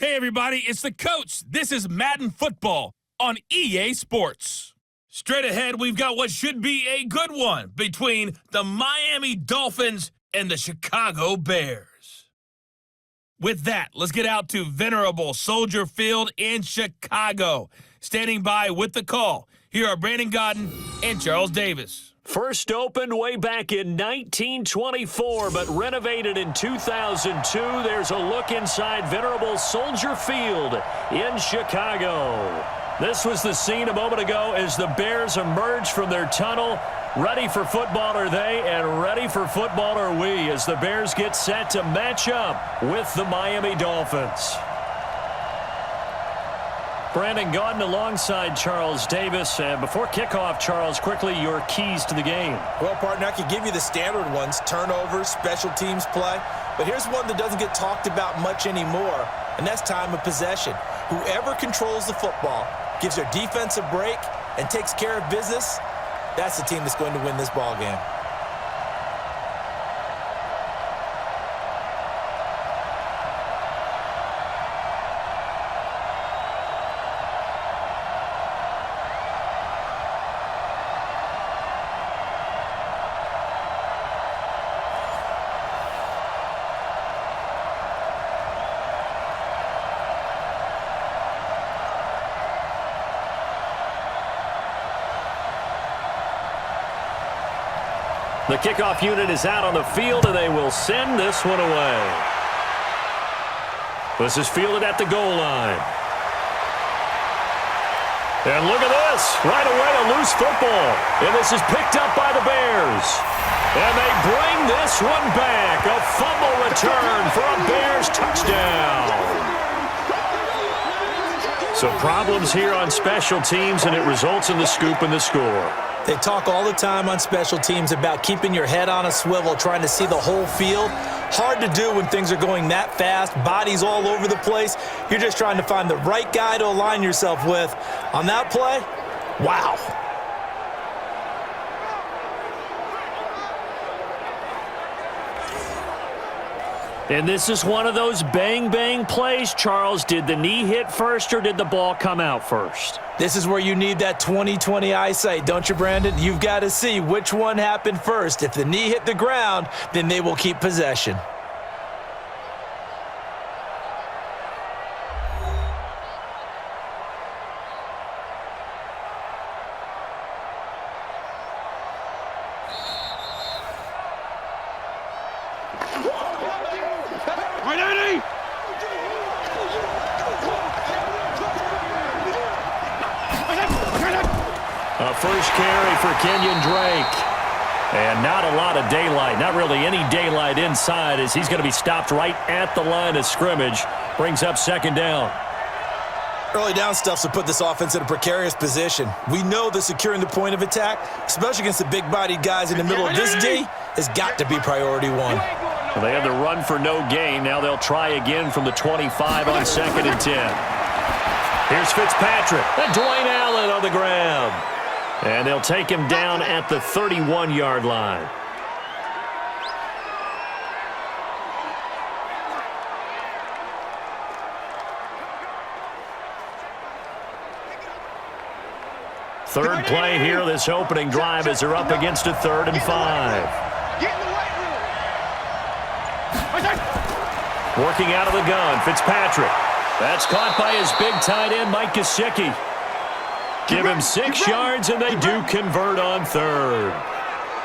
Hey everybody, it's the coach. This is Madden Football on EA Sports. Straight ahead, we've got what should be a good one between the Miami Dolphins and the Chicago Bears. With that, let's get out to venerable Soldier Field in Chicago. Standing by with the call, here are Brandon Godden and Charles Davis. First opened way back in 1924, but renovated in 2002. There's a look inside venerable Soldier Field in Chicago. This was the scene a moment ago as the Bears emerged from their tunnel. Ready for football are they, and ready for football are we as the Bears get set to match up with the Miami Dolphins. Brandon Godden alongside Charles Davis. And before kickoff, Charles, quickly your keys to the game. Well, partner, I could give you the standard ones, turnovers, special teams play. But here's one that doesn't get talked about much anymore, and that's time of possession. Whoever controls the football, gives their defense a break, and takes care of business, that's the team that's going to win this ball game. The kickoff unit is out on the field, and they will send this one away. This is fielded at the goal line. And look at this. Right away, a loose football. And this is picked up by the Bears. And they bring this one back. A fumble return for a Bears touchdown. So problems here on special teams, and it results in the scoop and the score. They talk all the time on special teams about keeping your head on a swivel, trying to see the whole field. Hard to do when things are going that fast, bodies all over the place. You're just trying to find the right guy to align yourself with. On that play, wow. And this is one of those bang-bang plays, Charles. Did the knee hit first or did the ball come out first? This is where you need that 20/20 eyesight, don't you, Brandon? You've got to see which one happened first. If the knee hit the ground, then they will keep possession. A first carry for Kenyon Drake. And not a lot of daylight, not really any daylight inside as he's going to be stopped right at the line of scrimmage. Brings up second down. Early down stuff to put this offense in a precarious position. We know that securing the point of attack, especially against the big-bodied guys in the middle of this D, has got to be priority one. Well, they have the run for no gain. Now they'll try again from the 25 on 2nd and 10. Here's Fitzpatrick. And Dwayne Allen on the ground. And they'll take him down at the 31-yard line. Third play here, this opening drive as they're up against a 3rd and 5. Working out of the gun, Fitzpatrick. That's caught by his big tight end, Mike Gesicki. Give him 6 yards, and they do convert on 3rd.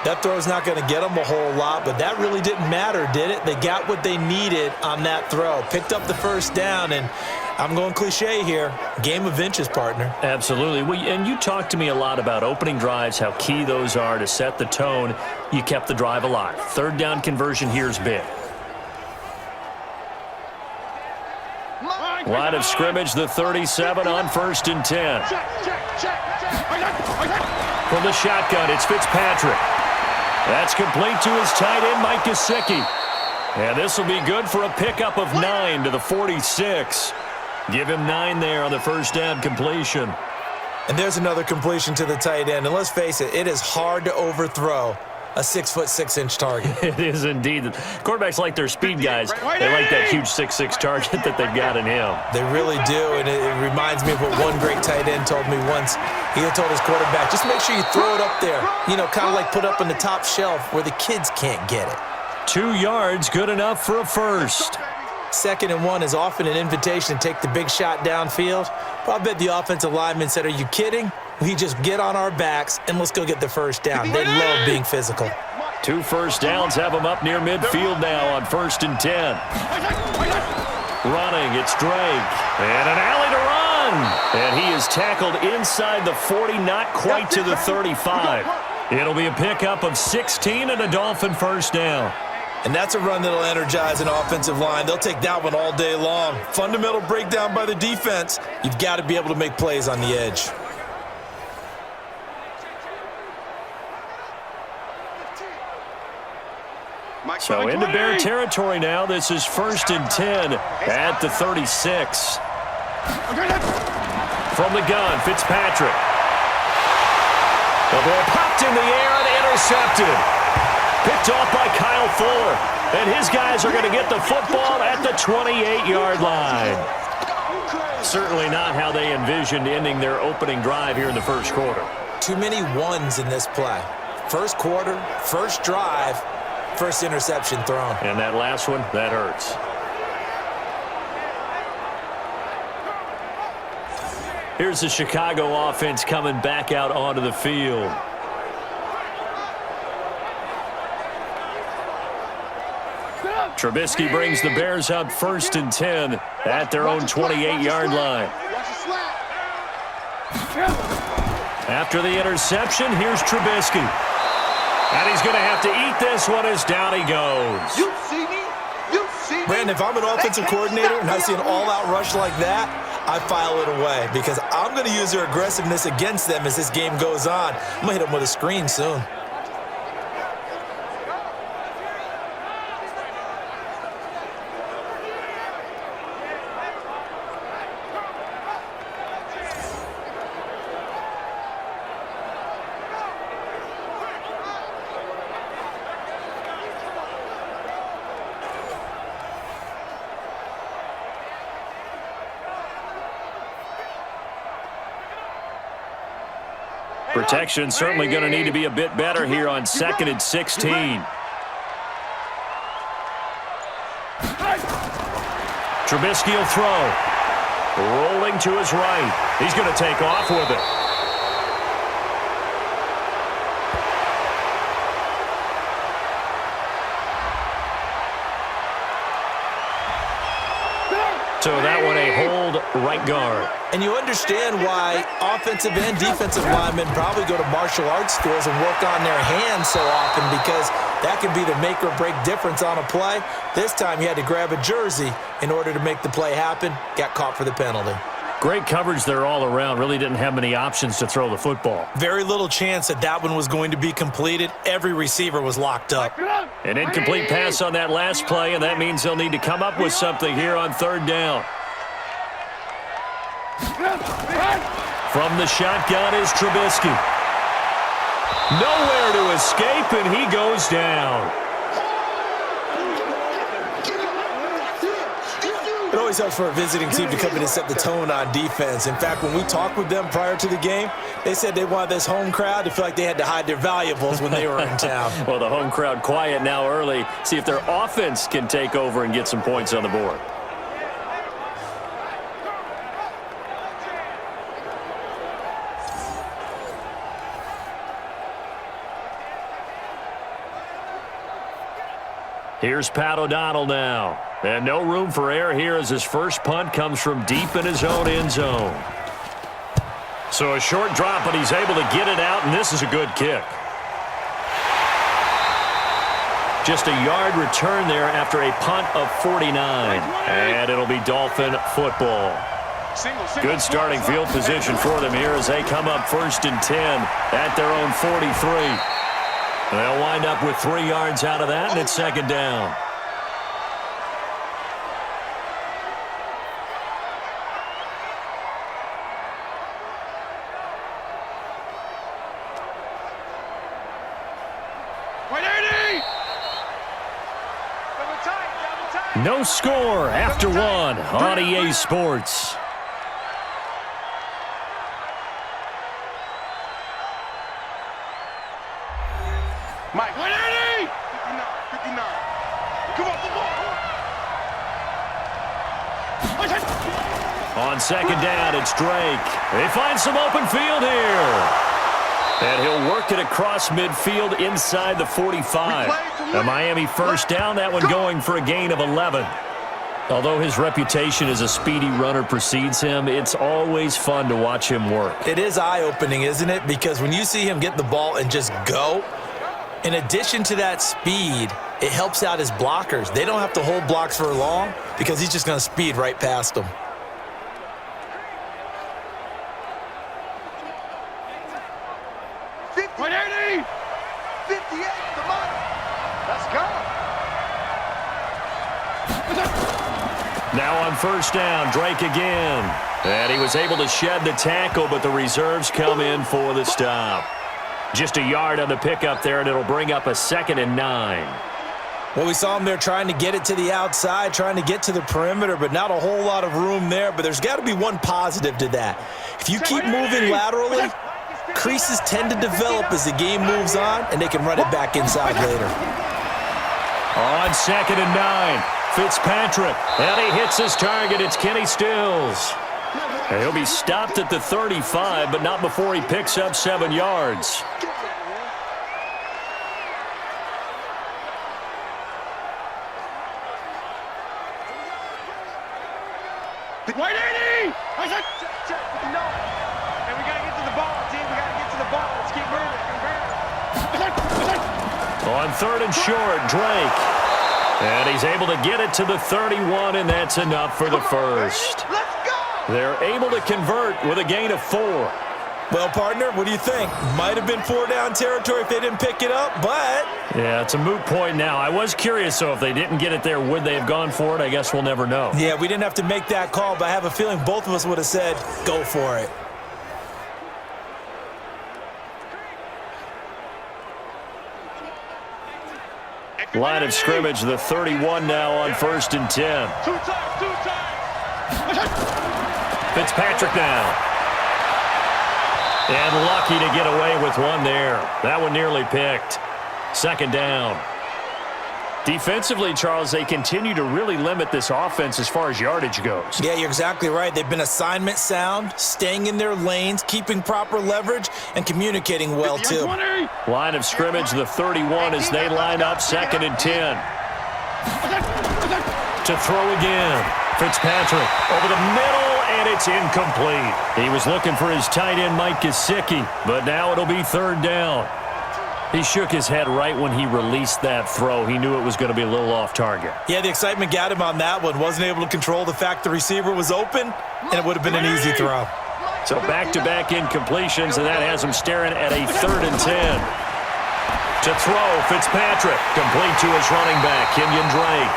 That throw's not going to get them a whole lot, but that really didn't matter, did it? They got what they needed on that throw. Picked up the first down, and I'm going cliche here. Game of inches, partner. Absolutely. And you talked to me a lot about opening drives, how key those are to set the tone. You kept the drive alive. 3rd down conversion here is big. Line of scrimmage, the 37 on 1st and 10. From the shotgun, it's Fitzpatrick. That's complete to his tight end, Mike Gesicki. And this will be good for a pickup of 9 to the 46. Give him 9 there on the first down completion. And there's another completion to the tight end. And let's face it, it is hard to overthrow a 6'6" target. It is indeed. Quarterbacks like their speed guys. They like that huge 6'6" target that they've got in him. They really do, and it reminds me of what one great tight end told me once. He had told his quarterback, just make sure you throw it up there. You know, kind of like put up on the top shelf where the kids can't get it. 2 yards, good enough for a first. 2nd and 1 is often an invitation to take the big shot downfield. But I bet the offensive lineman said, are you kidding? We just get on our backs and let's go get the first down. They love being physical. 2 first downs have them up near midfield now on 1st and 10. Running, it's Drake. And an alley to run. And he is tackled inside the 40, not quite to the 35. It'll be a pickup of 16 and a Dolphin first down. And that's a run that'll energize an offensive line. They'll take that one all day long. Fundamental breakdown by the defense. You've got to be able to make plays on the edge. So into Bear territory now. This is 1st and 10 at the 36. From the gun, Fitzpatrick. The ball popped in the air and intercepted. Picked off by Kyle Fuller. And his guys are going to get the football at the 28-yard line. Certainly not how they envisioned ending their opening drive here in the first quarter. Too many ones in this play. First quarter, first drive, first interception thrown. And that last one, that hurts. Here's the Chicago offense coming back out onto the field. Trubisky brings the Bears up 1st and 10 at their own 28-yard line. After the interception, here's Trubisky. And he's going to have to eat this one as down he goes. Brandon, if I'm an offensive coordinator and I see an all-out rush like that, I file it away because I'm going to use their aggressiveness against them as this game goes on. I'm going to hit them with a screen soon. Protection certainly going to need to be a bit better here on 2nd and 16. Trubisky will throw. Rolling to his right. He's going to take off with it. So that one a hold right guard. And you understand why offensive and defensive linemen probably go to martial arts schools and work on their hands so often because that can be the make or break difference on a play. This time he had to grab a jersey in order to make the play happen. Got caught for the penalty. Great coverage there all around. Really didn't have many options to throw the football. Very little chance that that one was going to be completed. Every receiver was locked up. An incomplete pass on that last play, and that means they'll need to come up with something here on 3rd down. From the shotgun is Trubisky. Nowhere to escape, and he goes down. It always helps for a visiting team to come in and set the tone on defense. In fact, when we talked with them prior to the game, they said they wanted this home crowd to feel like they had to hide their valuables when they were in town. Well, the home crowd quiet now early. See if their offense can take over and get some points on the board. Here's Pat O'Donnell now. And no room for error here as his first punt comes from deep in his own end zone. So a short drop, but he's able to get it out, and this is a good kick. Just a yard return there after a punt of 49. And it'll be Dolphin football. Good starting field position for them here as they come up 1st and 10 at their own 43. They'll wind up with 3 yards out of that, and it's 2nd down. No score after one on EA Sports. Mike, 180! 59. Come on, On second down, it's Drake. They find some open field here. And he'll work it across midfield inside the 45. A Miami first down, that one going for a gain of 11. Although his reputation as a speedy runner precedes him, it's always fun to watch him work. It is eye-opening, isn't it? Because when you see him get the ball and just go, in addition to that speed, it helps out his blockers. They don't have to hold blocks for long because he's just going to speed right past them. Now on first down, Drake again. And he was able to shed the tackle, but the reserves come in for the stop. Just a yard on the pickup there, and it'll bring up a 2nd and 9. Well, we saw him there trying to get it to the outside, trying to get to the perimeter, but not a whole lot of room there. But there's got to be one positive to that. If you keep moving laterally, creases tend to develop as the game moves on, and they can run it back inside later. On 2nd and 9, Fitzpatrick, and he hits his target. It's Kenny Stills. And he'll be stopped at the 35, but not before he picks up 7 yards. White 80! I said, check. No. And we got to get to the ball, team. We got to get to the ball. Let's keep moving. On 3rd and short, Drake. And he's able to get it to the 31, and that's enough for the first. Let's go! They're able to convert with a gain of 4. Well, partner, what do you think? Might have been 4-down territory if they didn't pick it up, but... Yeah, it's a moot point now. I was curious, though, if they didn't get it there, would they have gone for it? I guess we'll never know. Yeah, we didn't have to make that call, but I have a feeling both of us would have said, go for it. Line of scrimmage, the 31 now on 1st and 10. Two times. Fitzpatrick now. And lucky to get away with one there. That one nearly picked. 2nd down. Defensively, Charles, they continue to really limit this offense as far as yardage goes. Yeah, you're exactly right. They've been assignment sound, staying in their lanes, keeping proper leverage, and communicating well, too. Line of scrimmage, the 31 as they line up 2nd and 10. To throw again. Fitzpatrick over the middle, and it's incomplete. He was looking for his tight end, Mike Gesicki, but now it'll be 3rd down. He shook his head right when he released that throw. He knew it was going to be a little off target. Yeah, the excitement got him on that one. Wasn't able to control the fact the receiver was open, and it would have been an easy throw. So back-to-back incompletions, and that has him staring at a 3rd and 10. To throw, Fitzpatrick, complete to his running back, Kenyon Drake.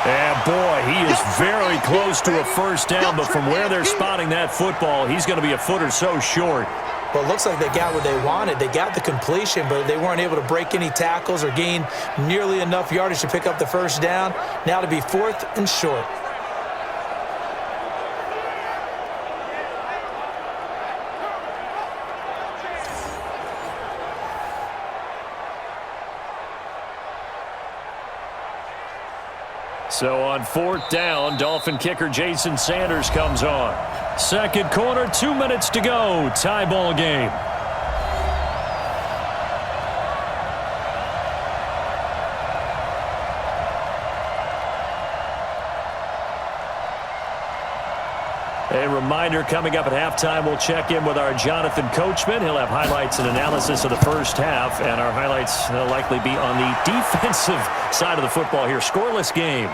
And boy, he is very close to a first down, but from where they're spotting that football, he's going to be a foot or so short. Well, it looks like they got what they wanted. They got the completion, but they weren't able to break any tackles or gain nearly enough yardage to pick up the first down. Now to be 4th and short. So on 4th down, Dolphin kicker Jason Sanders comes on. 2nd quarter, 2 minutes to go. Tie ball game. A reminder, coming up at halftime, we'll check in with our Jonathan Coachman. He'll have highlights and analysis of the first half, and our highlights will likely be on the defensive side of the football here. Scoreless game.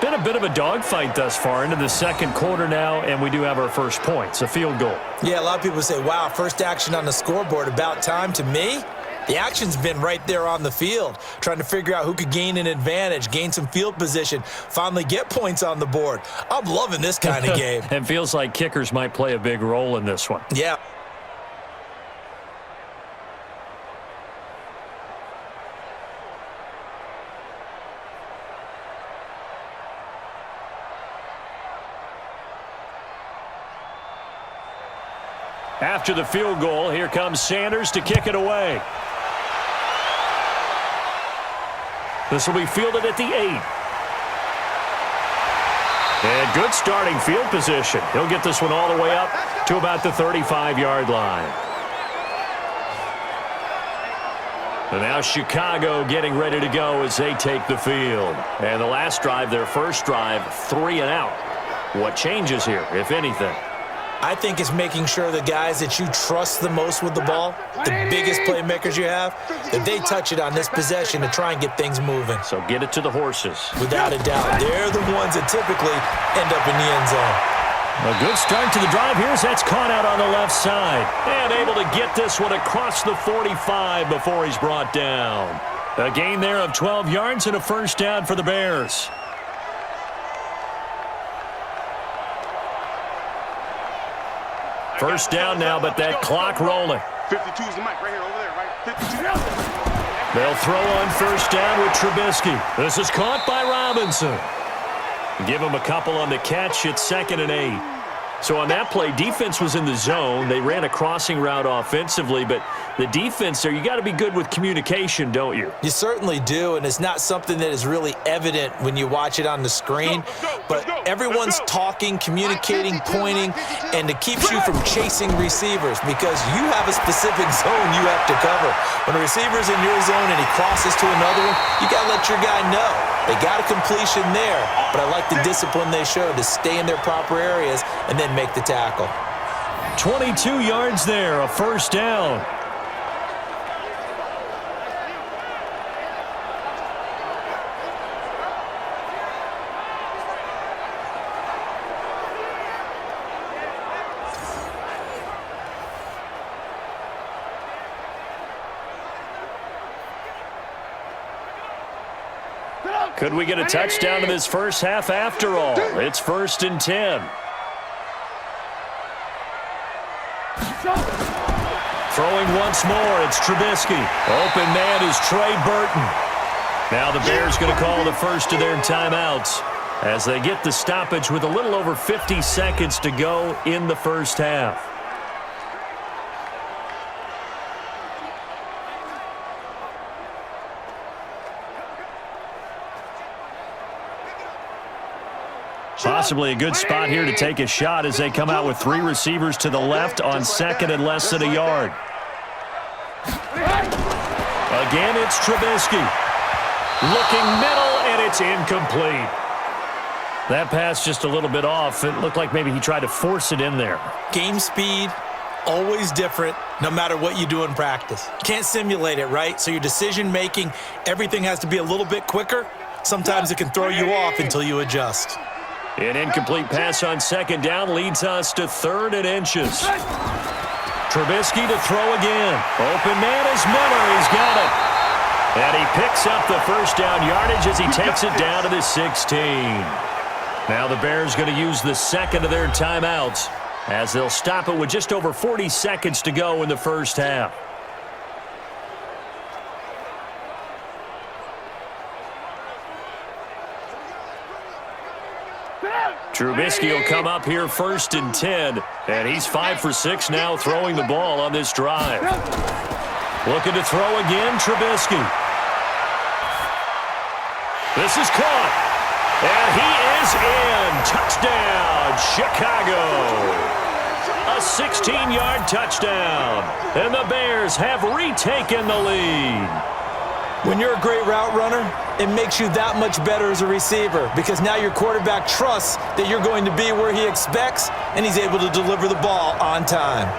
Been a bit of a dogfight thus far into the 2nd quarter now, and we do have our first points, a field goal. Yeah, a lot of people say, wow, first action on the scoreboard, about time. To me, the action's been right there on the field, trying to figure out who could gain an advantage, gain some field position, finally get points on the board. I'm loving this kind of game. It feels like kickers might play a big role in this one. Yeah. After the field goal, here comes Sanders to kick it away. This will be fielded at the 8. And good starting field position. He'll get this one all the way up to about the 35-yard line. And now Chicago getting ready to go as they take the field. And the last drive, their first drive, 3 and out. What changes here, if anything? I think it's making sure the guys that you trust the most with the ball, the biggest playmakers you have, that they touch it on this possession to try and get things moving. So get it to the horses. Without a doubt, they're the ones that typically end up in the end zone. A good start to the drive here as that's caught out on the left side. And able to get this one across the 45 before he's brought down. A gain there of 12 yards and a first down for the Bears. First down now, but that clock rolling. 52 is the mic right here, over there, right? 52. They'll throw on first down with Trubisky. This is caught by Robinson. Give him a couple on the catch. It's 2nd and 8. So on that play, defense was in the zone. They ran a crossing route offensively, but the defense there, you got to be good with communication, don't you? You certainly do, and it's not something that is really evident when you watch it on the screen, but everyone's talking, communicating, pointing, and it keeps you from chasing receivers because you have a specific zone you have to cover. When a receiver's in your zone and he crosses to another one, you got to let your guy know. They got a completion there, but I like the discipline they showed to stay in their proper areas and then make the tackle. 22 yards there, a first down. Could we get a touchdown in this first half after all? It's 1st and 10. Throwing once more, it's Trubisky. Open man is Trey Burton. Now the Bears going to call the first of their timeouts as they get the stoppage with a little over 50 seconds to go in the first half. Possibly a good spot here to take a shot as they come out with 3 receivers to the left on 2nd and less than a yard. Again, it's Trubisky. Looking middle, and it's incomplete. That pass just a little bit off. It looked like maybe he tried to force it in there. Game speed, always different, no matter what you do in practice. Can't simulate it, right? So your decision-making, everything has to be a little bit quicker. Sometimes it can throw you off until you adjust. An incomplete pass on 2nd down leads us to 3rd and inches. Trubisky to throw again. Open man is Miller. He's got it. And he picks up the first down yardage as he takes it down to the 16. Now the Bears going to use the 2nd of their timeouts as they'll stop it with just over 40 seconds to go in the first half. Trubisky will come up here 1st and 10, and he's 5 for 6 now throwing the ball on this drive. Looking to throw again, Trubisky. This is caught, and he is in. Touchdown, Chicago. A 16-yard touchdown, and the Bears have retaken the lead. When you're a great route runner, it makes you that much better as a receiver because now your quarterback trusts that you're going to be where he expects, and he's able to deliver the ball on time.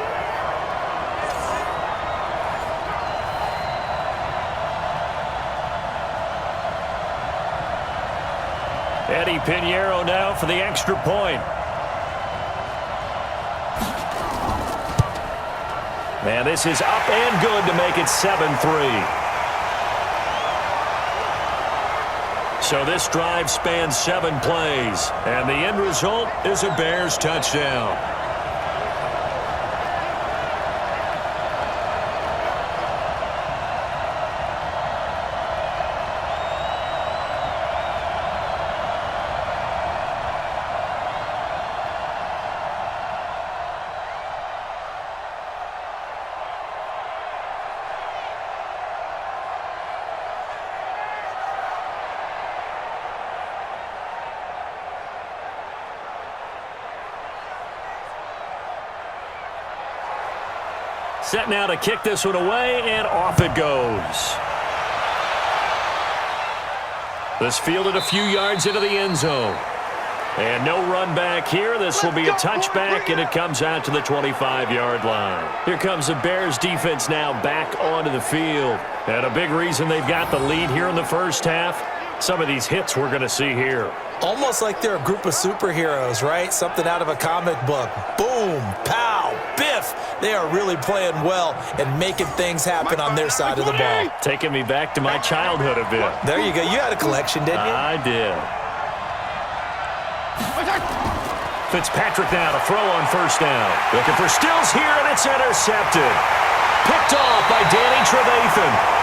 Eddie Pinheiro now for the extra point. And this is up and good to make it 7-3. So this drive spans 7 plays, and the end result is a Bears touchdown. Set now to kick this one away, and off it goes. This fielded a few yards into the end zone. And no run back here. This will be a touchback, and it comes out to the 25-yard line. Here comes the Bears defense now back onto the field. And a big reason they've got the lead here in the first half, some of these hits we're going to see here. Almost like they're a group of superheroes, right? Something out of a comic book. Boom, pow, biff. They are really playing well and making things happen on their side of the ball. Taking me back to my childhood a bit. There you go. You had a collection, didn't you? I did. Fitzpatrick now to throw on first down. Looking for Stills here, and it's intercepted. Picked off by Danny Trevathan.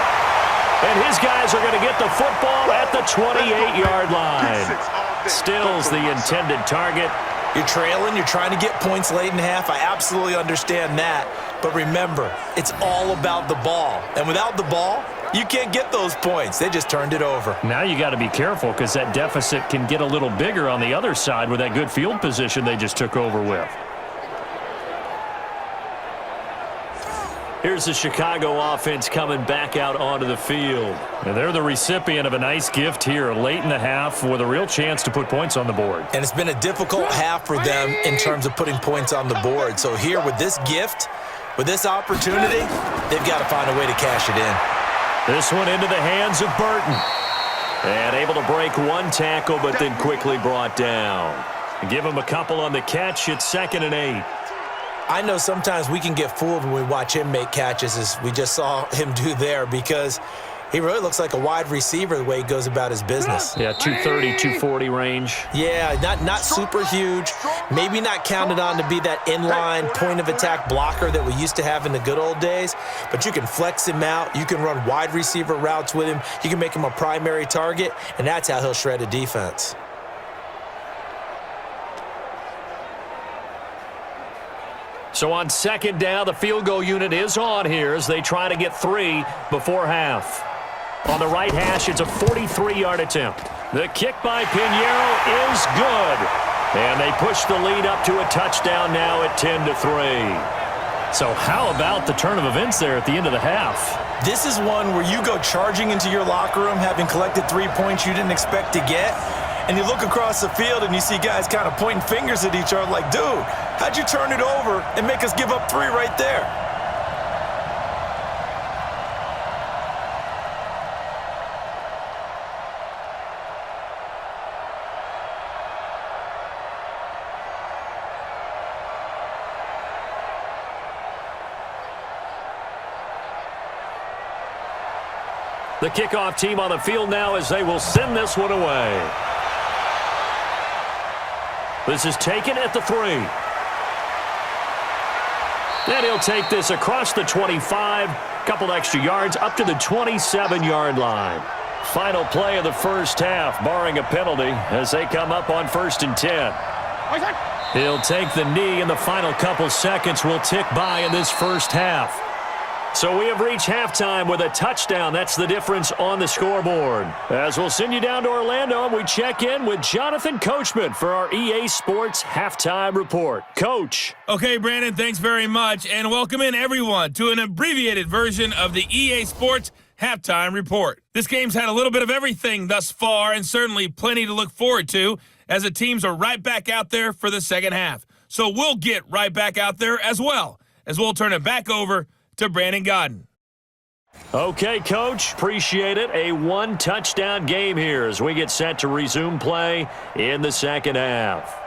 And his guys are going to get the football at the 28-yard line. Stills the intended target. You're trailing. You're trying to get points late in half. I absolutely understand that. But remember, it's all about the ball. And without the ball, you can't get those points. They just turned it over. Now you got to be careful because that deficit can get a little bigger on the other side with that good field position they just took over with. Here's the Chicago offense coming back out onto the field. And they're the recipient of a nice gift here late in the half with a real chance to put points on the board. And it's been a difficult half for them in terms of putting points on the board. So here with this gift, with this opportunity, they've got to find a way to cash it in. This one into the hands of Burton. And able to break one tackle, but then quickly brought down. Give him a couple on the catch. It's 2nd and 8. I know sometimes we can get fooled when we watch him make catches, as we just saw him do there, because he really looks like a wide receiver the way he goes about his business. Yeah, 230, 240 range. Yeah, not super huge. Maybe not counted on to be that inline point-of-attack blocker that we used to have in the good old days, but you can flex him out. You can run wide receiver routes with him. You can make him a primary target, and that's how he'll shred a defense. So on 2nd down, the field goal unit is on here as they try to get 3 before half. On the right hash, it's a 43-yard attempt. The kick by Pinheiro is good. And they push the lead up to a touchdown now at 10-3. So how about the turn of events there at the end of the half? This is one where you go charging into your locker room having collected 3 points you didn't expect to get, and you look across the field and you see guys kind of pointing fingers at each other like, dude, how'd you turn it over and make us give up 3 right there? The kickoff team on the field now as they will send this one away. This is taken at the 3. And he'll take this across the 25, couple extra yards up to the 27-yard line. Final play of the first half, barring a penalty, as they come up on 1st and 10. He'll take the knee, and the final couple seconds will tick by in this first half. So we have reached halftime with a touchdown. That's the difference on the scoreboard. As we'll send you down to Orlando, we check in with Jonathan Coachman for our EA Sports Halftime Report. Coach. Okay, Brandon, thanks very much, and welcome in everyone to an abbreviated version of the EA Sports Halftime Report. This game's had a little bit of everything thus far, and certainly plenty to look forward to, as the teams are right back out there for the second half. So we'll get right back out there as well, as we'll turn it back over to Brandon Godden. Okay, Coach, appreciate it. A 1-touchdown game here as we get set to resume play in the second half.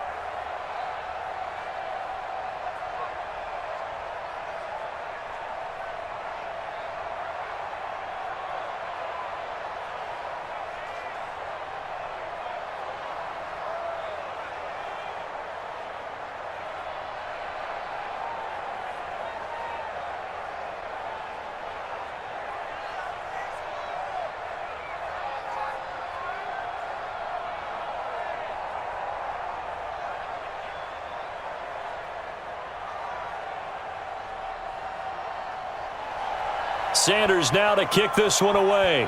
Sanders now to kick this one away.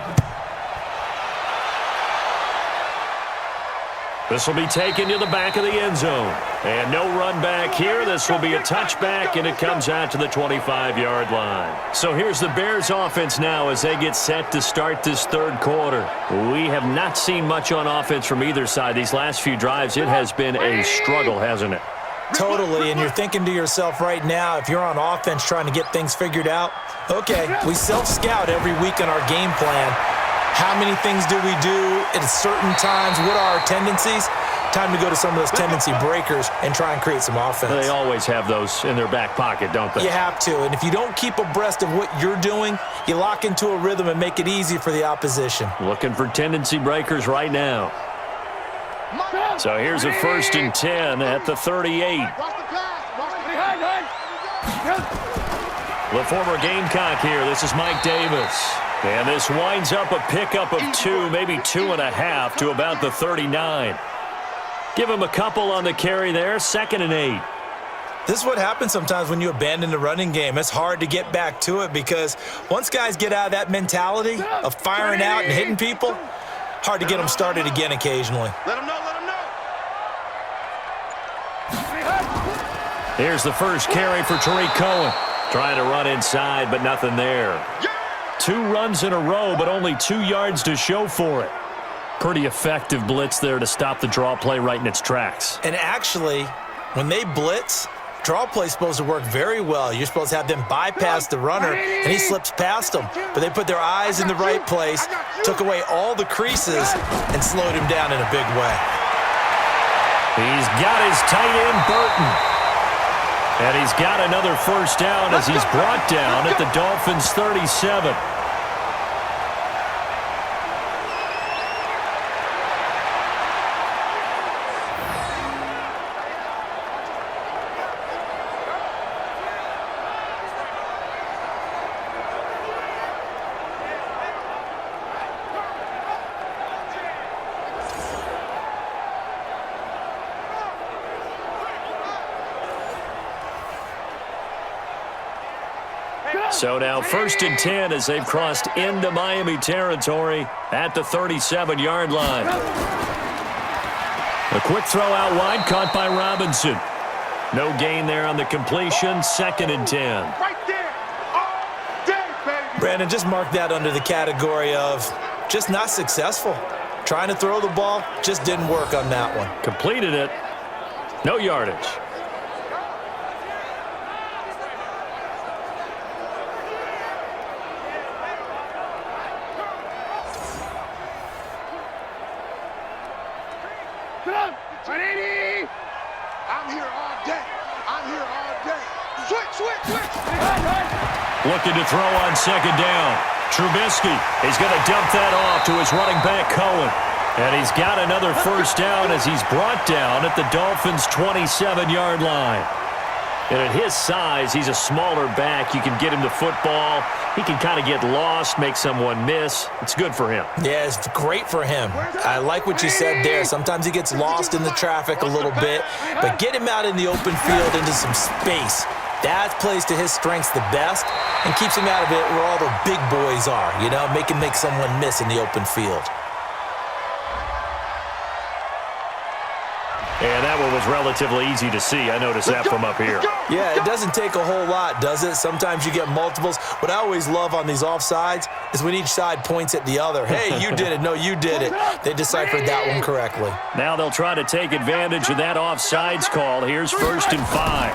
This will be taken to the back of the end zone. And no run back here. This will be a touchback, and it comes out to the 25-yard line. So here's the Bears offense now as they get set to start this third quarter. We have not seen much on offense from either side. These last few drives, it has been a struggle, hasn't it? Totally, and you're thinking to yourself right now, if you're on offense trying to get things figured out, okay, we self-scout every week in our game plan. How many things do we do at certain times? What are our tendencies? Time to go to some of those tendency breakers and try and create some offense. They always have those in their back pocket, don't they? You have to, and if you don't keep abreast of what you're doing, you lock into a rhythm and make it easy for the opposition. Looking for tendency breakers right now. So here's a 1st and 10 at the 38. The former Gamecock here. This is Mike Davis. And this winds up a pickup of 2, maybe 2.5 to about the 39. Give him a couple on the carry there. 2nd and 8. This is what happens sometimes when you abandon the running game. It's hard to get back to it because once guys get out of that mentality of firing out and hitting people, hard to get them started again occasionally. Let them know, let them know. Here's the first carry for Tariq Cohen. Trying to run inside, but nothing there. 2 runs in a row, but only 2 yards to show for it. Pretty effective blitz there to stop the draw play right in its tracks. And actually, when they blitz, draw play is supposed to work very well. You're supposed to have them bypass the runner, and he slips past them. But they put their eyes in the right place, took away all the creases, and slowed him down in a big way. He's got his tight end, Burton. And he's got another first down as he's brought down at the Dolphins' 37. So now 1st and 10 as they've crossed into Miami territory at the 37-yard line. A quick throw out wide, caught by Robinson. No gain there on the completion, 2nd and 10. Right there. All day, baby. Brandon, just mark that under the category of just not successful. Trying to throw the ball, just didn't work on that one. Completed it. No yardage. I'm here all day. I'm here all day. Switch. Looking to throw on 2nd down. Trubisky is going to dump that off to his running back, Cohen. And he's got another first down as he's brought down at the Dolphins' 27-yard line. And at his size, he's a smaller back. You can get him the football. He can kind of get lost, make someone miss. It's good for him. Yeah, it's great for him. I like what you said there. Sometimes he gets lost in the traffic a little bit, but get him out in the open field into some space. That plays to his strengths the best and keeps him out of it where all the big boys are, you know, make someone miss in the open field. And that one was relatively easy to see. I noticed that from up here. Yeah, it doesn't take a whole lot, does it? Sometimes you get multiples. What I always love on these offsides is when each side points at the other. Hey, you did it. No, you did it. They deciphered that one correctly. Now they'll try to take advantage of that offsides call. Here's 1st and 5.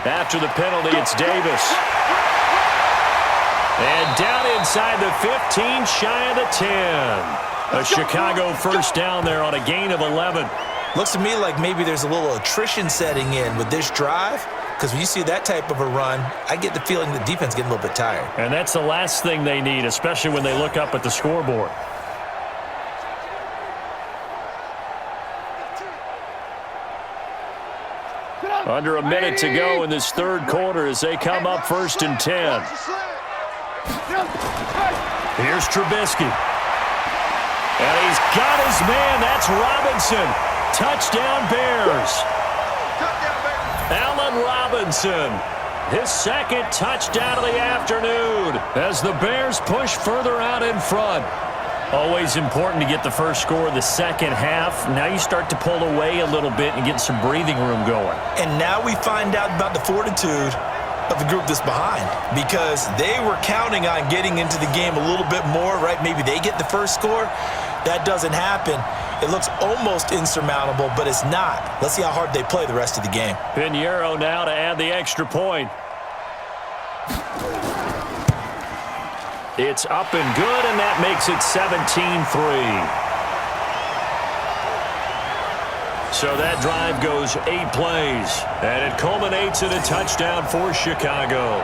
After the penalty, it's Davis. And down inside the 15, shy of the 10. A Chicago first down there on a gain of 11. Looks to me like maybe there's a little attrition setting in with this drive, because when you see that type of a run, I get the feeling the defense getting a little bit tired. And that's the last thing they need, especially when they look up at the scoreboard. Under a minute to go in this third quarter as they come up 1st and 10. Here's Trubisky. And he's got his man. That's Robinson. Touchdown, Bears. Allen Robinson, his 2nd touchdown of the afternoon as the Bears push further out in front. Always important to get the first score of the second half. Now you start to pull away a little bit and get some breathing room going. And now we find out about the fortitude of the group that's behind, because they were counting on getting into the game a little bit more, right? Maybe they get the first score. That doesn't happen. It looks almost insurmountable, but it's not. Let's see how hard they play the rest of the game. Pinheiro now to add the extra point. It's up and good, and that makes it 17-3. So that drive goes 8 plays, and it culminates in a touchdown for Chicago.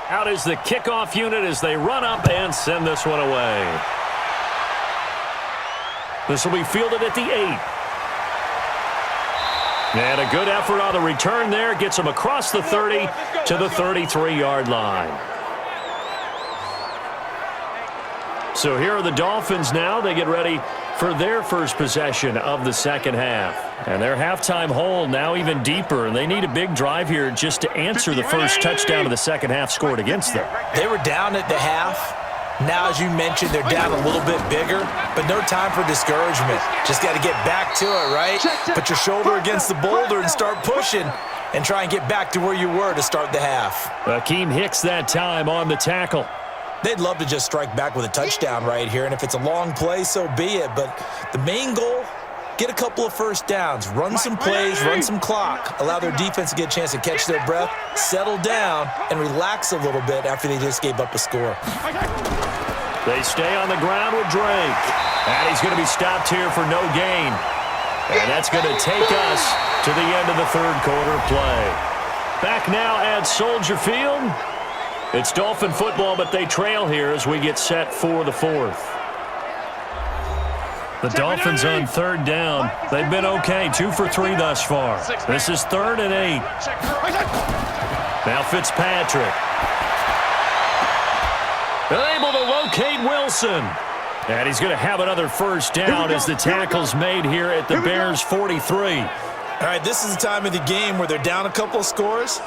Out is the kickoff unit as they run up and send this one away. This will be fielded at the 8. And a good effort on the return there. Gets them across the 30 to the 33-yard line. So here are the Dolphins now. They get ready for their first possession of the second half. And their halftime hole now even deeper, and they need a big drive here just to answer the first touchdown of the second half scored against them. They were down at the half. Now, as you mentioned, they're down a little bit bigger, but no time for discouragement. Just got to get back to it, right? Put your shoulder against the boulder and start pushing and try and get back to where you were to start the half. Akeem Hicks that time on the tackle. They'd love to just strike back with a touchdown right here, and if it's a long play, so be it. But the main goal, get a couple of first downs, run some plays, run some clock, allow their defense to get a chance to catch their breath, settle down, and relax a little bit after they just gave up a score. They stay on the ground with Drake. And he's going to be stopped here for no gain. And that's going to take us to the end of the third quarter play. Back now at Soldier Field. It's Dolphin football, but they trail here as we get set for the fourth. The Dolphins on third down. They've been okay, 2 for 3 thus far. This is 3rd and 8. Now Fitzpatrick. Able to locate Wilson. And he's going to have another first down as the tackle's made here at the Bears' 43. All right, this is the time of the game where they're down a couple of scores,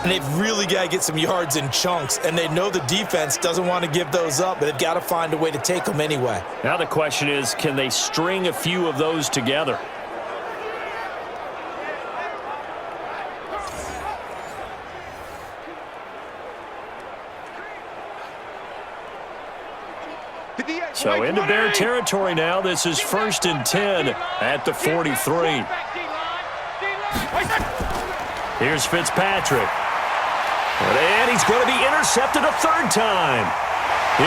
and they've really got to get some yards in chunks, and they know the defense doesn't want to give those up, but they've got to find a way to take them anyway. Now the question is, can they string a few of those together? So into Bear territory now. This is 1st and 10 at the 43. Here's Fitzpatrick. And he's going to be intercepted a 3rd time.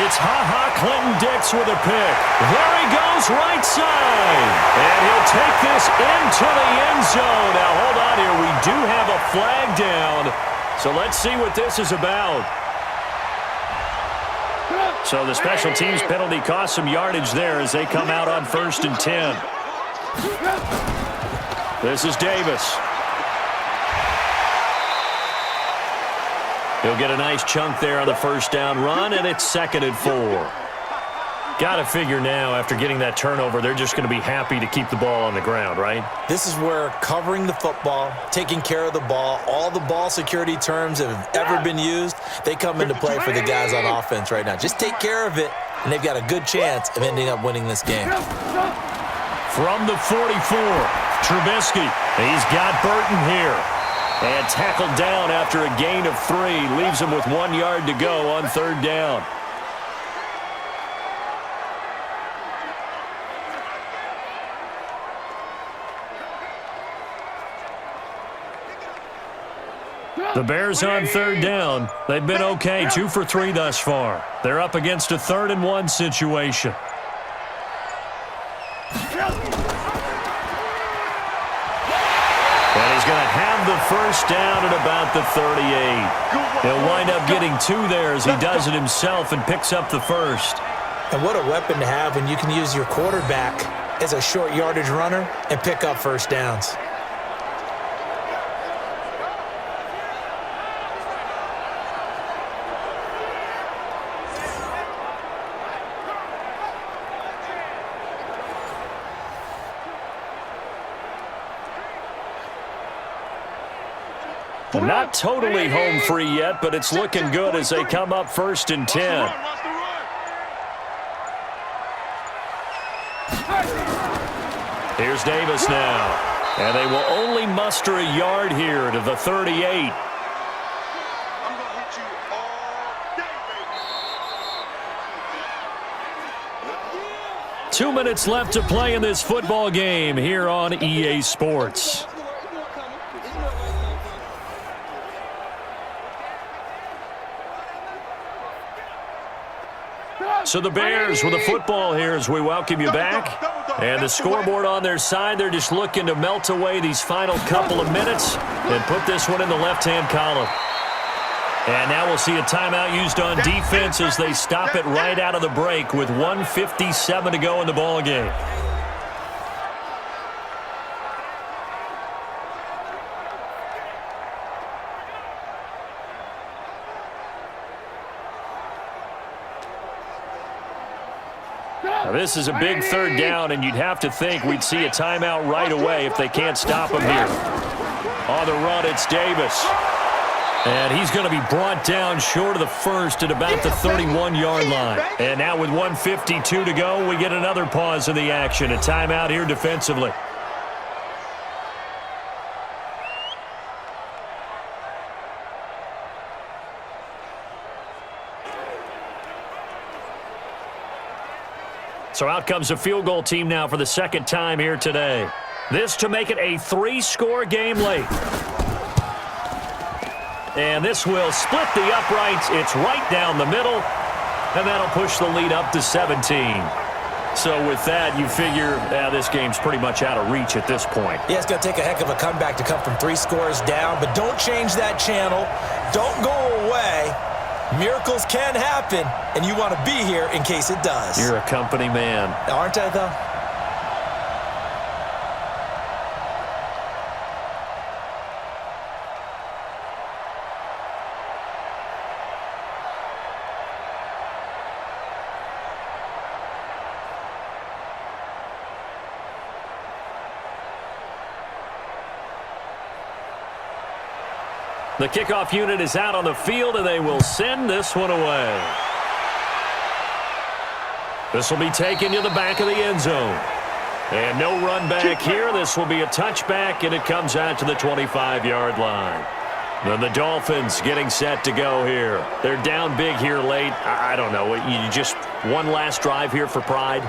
It's Clinton-Dix with a pick. There he goes, right side. And he'll take this into the end zone. Now, hold on here. We do have a flag down. So let's see what this is about. So the special teams penalty cost some yardage there as they come out on 1st and 10. This is Davis. He'll get a nice chunk there on the first down run, and it's 2nd and 4. Got to figure now, after getting that turnover, they're just going to be happy to keep the ball on the ground, right? This is where covering the football, taking care of the ball, all the ball security terms that have ever been used, they come into play for the guys on offense right now. Just take care of it, and they've got a good chance of ending up winning this game. From the 44, Trubisky. He's got Burton here. And tackled down after a gain of 3. Leaves him with 1 yard to go on 3rd down. The Bears on 3rd down. They've been okay, 2 for 3 thus far. They're up against a 3rd and 1 situation. And he's going to have the first down at about the 38. He'll wind up getting 2 there as he does it himself and picks up the first. And what a weapon to have when you can use your quarterback as a short yardage runner and pick up first downs. Not totally home free yet, but it's looking good as they come up 1st and 10. Here's Davis now. And they will only muster a yard here to the 38. 2 minutes left to play in this football game here on EA Sports. So the Bears with the football here as we welcome you back. And the scoreboard on their side, they're just looking to melt away these final couple of minutes and put this one in the left-hand column. And now we'll see a timeout used on defense as they stop it right out of the break with 1:57 to go in the ball game. Now this is a big 3rd down, and you'd have to think we'd see a timeout right away if they can't stop him here. On the run, it's Davis. And he's going to be brought down short of the first at about the 31-yard line. And now with 1:52 to go, we get another pause in the action. A timeout here defensively. So out comes a field goal team now for the 2nd time here today. This to make it a 3-score game late. And this will split the uprights. It's right down the middle. And that'll push the lead up to 17. So with that, you figure this game's pretty much out of reach at this point. Yeah, it's going to take a heck of a comeback to come from 3 scores down. But don't change that channel. Don't go away. Miracles can happen, and you want to be here in case it does. You're a company man. Aren't I, though? The kickoff unit is out on the field, and they will send this one away. This will be taken to the back of the end zone. And no run back here. This will be a touchback, and it comes out to the 25-yard line. Then the Dolphins getting set to go here. They're down big here late. I don't know. You just one last drive here for pride?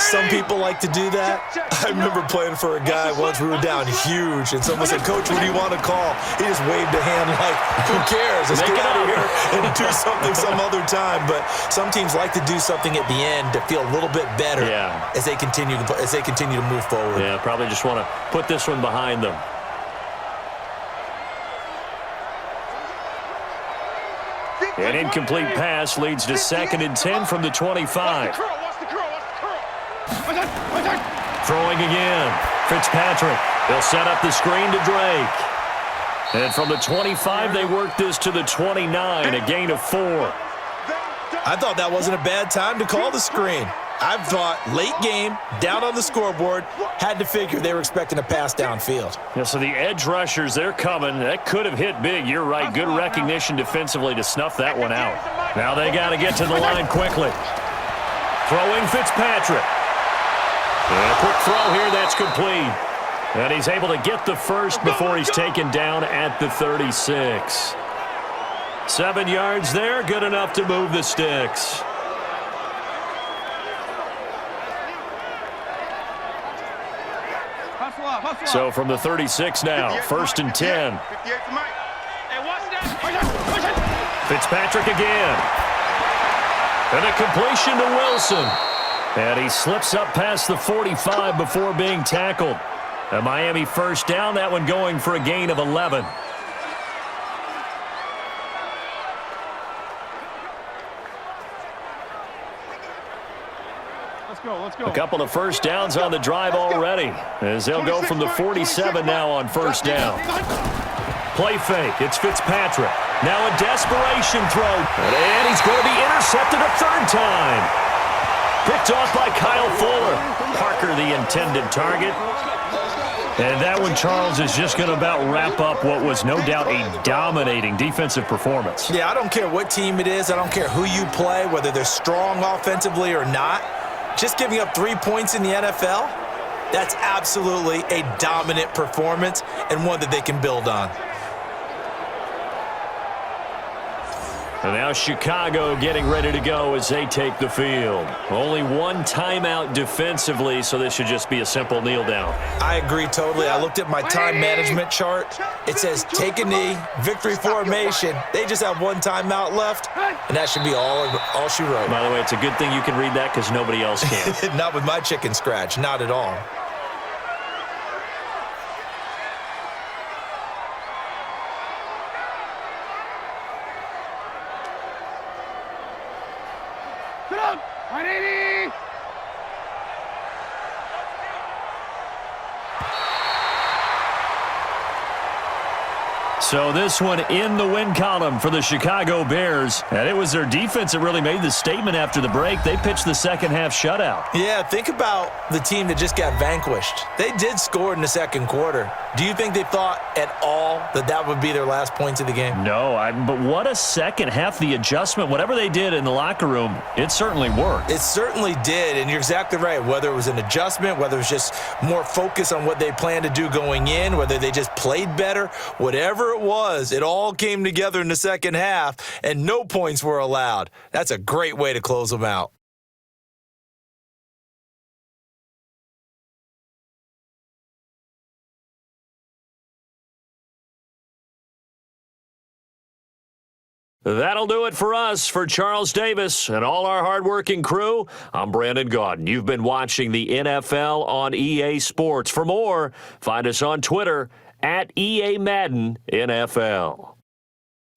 Some people like to do that. I remember playing for a guy once. We were down huge, and someone said, "Coach, what do you want to call?" He just waved a hand like, "Who cares? Let's get out of here and do something some other time." But some teams like to do something at the end to feel a little bit better as they continue to move forward. Yeah, probably just want to put this one behind them. An incomplete pass leads to 2nd and 10 from the 25. Throwing again. Fitzpatrick. They'll set up the screen to Drake. And from the 25, they work this to the 29, a gain of 4. I thought that wasn't a bad time to call the screen. I thought late game, down on the scoreboard, had to figure they were expecting a pass downfield. Yeah, so the edge rushers, they're coming. That could have hit big. You're right. Good recognition defensively to snuff that one out. Now they got to get to the line quickly. Throwing Fitzpatrick. And a quick throw here. That's complete. And he's able to get the first before he's taken down at the 36. 7 yards there. Good enough to move the sticks. So from the 36 now, 1st and 10. Fitzpatrick again. And a completion to Wilson. And he slips up past the 45 before being tackled. A Miami 1st down, that one going for a gain of 11. A couple of first downs on the drive already, as they'll go from the 47 now on first down. Play fake. It's Fitzpatrick. Now a desperation throw. And he's going to be intercepted a third time. Picked off by Kyle Fuller. Parker the intended target. And that one, Charles, is just going to about wrap up what was no doubt a dominating defensive performance. Yeah, I don't care what team it is. I don't care who you play, whether they're strong offensively or not. Just giving up 3 points in the NFL, that's absolutely a dominant performance and one that they can build on. And now Chicago getting ready to go as they take the field. Only one timeout defensively, so this should just be a simple kneel down. I agree totally. I looked at my time management chart. It says take a knee, victory formation. They just have one timeout left, and that should be all she wrote. By the way, it's a good thing you can read that because nobody else can. Not with my chicken scratch, not at all. So this one in the win column for the Chicago Bears. And it was their defense that really made the statement after the break. They pitched the second half shutout. Yeah, think about the team that just got vanquished. They did score in the second quarter. Do you think they thought at all that that would be their last points of the game? No, but what a second half. The adjustment, whatever they did in the locker room, it certainly worked. It certainly did, and you're exactly right. Whether it was an adjustment, whether it was just more focus on what they planned to do going in, whether they just played better, whatever it was, it all came together in the second half, and no points were allowed. That's a great way to close them out. That'll do it for us. For Charles Davis and all our hardworking crew, I'm Brandon Gaudin. You've been watching the NFL on EA Sports. For more, find us on Twitter at EA Madden NFL.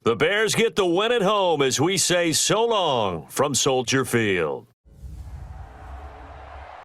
The Bears get the win at home as we say so long from Soldier Field.